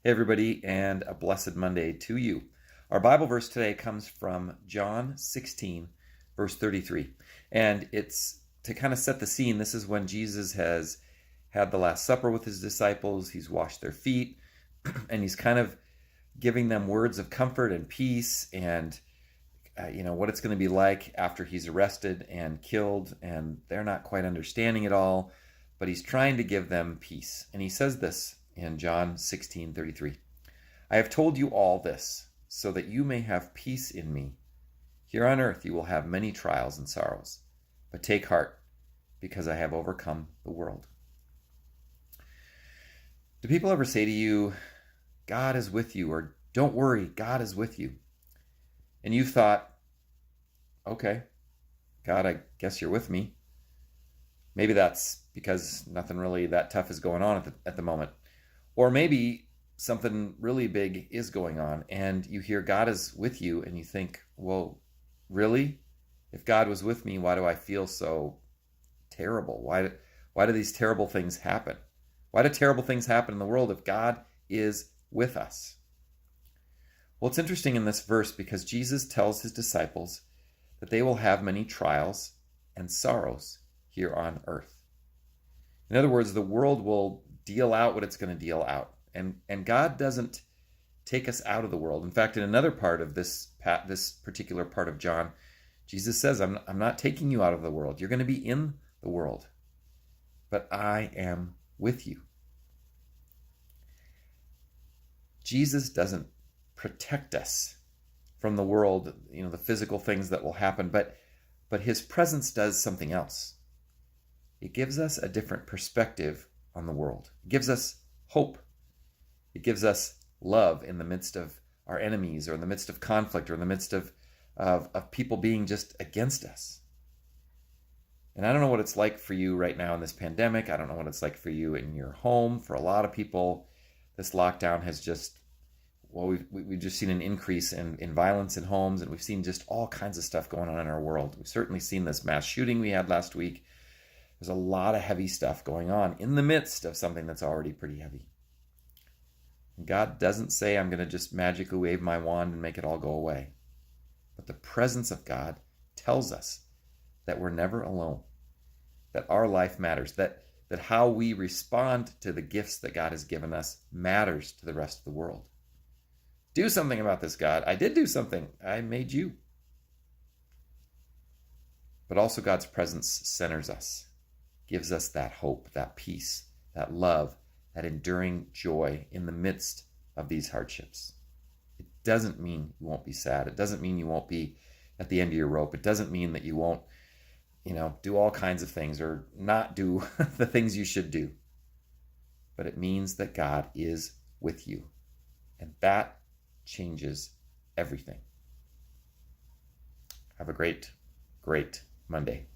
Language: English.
Hey, everybody, and a blessed Monday to you. Our Bible verse today comes from John 16, verse 33. And it's to kind of set the scene. This is when Jesus has had the Last Supper with his disciples. He's washed their feet, and he's kind of giving them words of comfort and peace and what it's going to be like after he's arrested and killed. And they're not quite understanding it all, but he's trying to give them peace. And he says this in John 16:33. I have told you all this so that you may have peace in me. Here on earth you will have many trials and sorrows, but take heart, because I have overcome the world. Do people ever say to you, God is with you, or don't worry, God is with you? And you thought, okay, God, I guess you're with me. Maybe that's because nothing really that tough is going on at the moment. Or maybe something really big is going on and you hear God is with you and you think, well, really? If God was with me, why do I feel so terrible? Why do these terrible things happen? Why do terrible things happen in the world if God is with us? Well, it's interesting in this verse because Jesus tells his disciples that they will have many trials and sorrows here on earth. In other words, the world will deal out what it's going to deal out. And God doesn't take us out of the world. In fact, in another part of this particular part of John, Jesus says, I'm not taking you out of the world. You're going to be in the world, but I am with you. Jesus doesn't protect us from the world, the physical things that will happen, but his presence does something else. It gives us a different perspective on the world. It gives us hope. It gives us love in the midst of our enemies, or in the midst of conflict, or in the midst of people being just against us. And I don't know what it's like for you right now in this pandemic. I don't know what it's like for you in your home. For a lot of people, this lockdown has just, we've just seen an increase in violence in homes, and we've seen just all kinds of stuff going on in our world. We've certainly seen this mass shooting we had last week. There's a lot of heavy stuff going on in the midst of something that's already pretty heavy. God doesn't say, I'm going to just magically wave my wand and make it all go away. But the presence of God tells us that we're never alone, that our life matters, that how we respond to the gifts that God has given us matters to the rest of the world. Do something about this, God. I did do something. I made you. But also God's presence centers us, gives us that hope, that peace, that love, that enduring joy in the midst of these hardships. It doesn't mean you won't be sad. It doesn't mean you won't be at the end of your rope. It doesn't mean that you won't, do all kinds of things or not do the things you should do. But it means that God is with you. And that changes everything. Have a great, great Monday.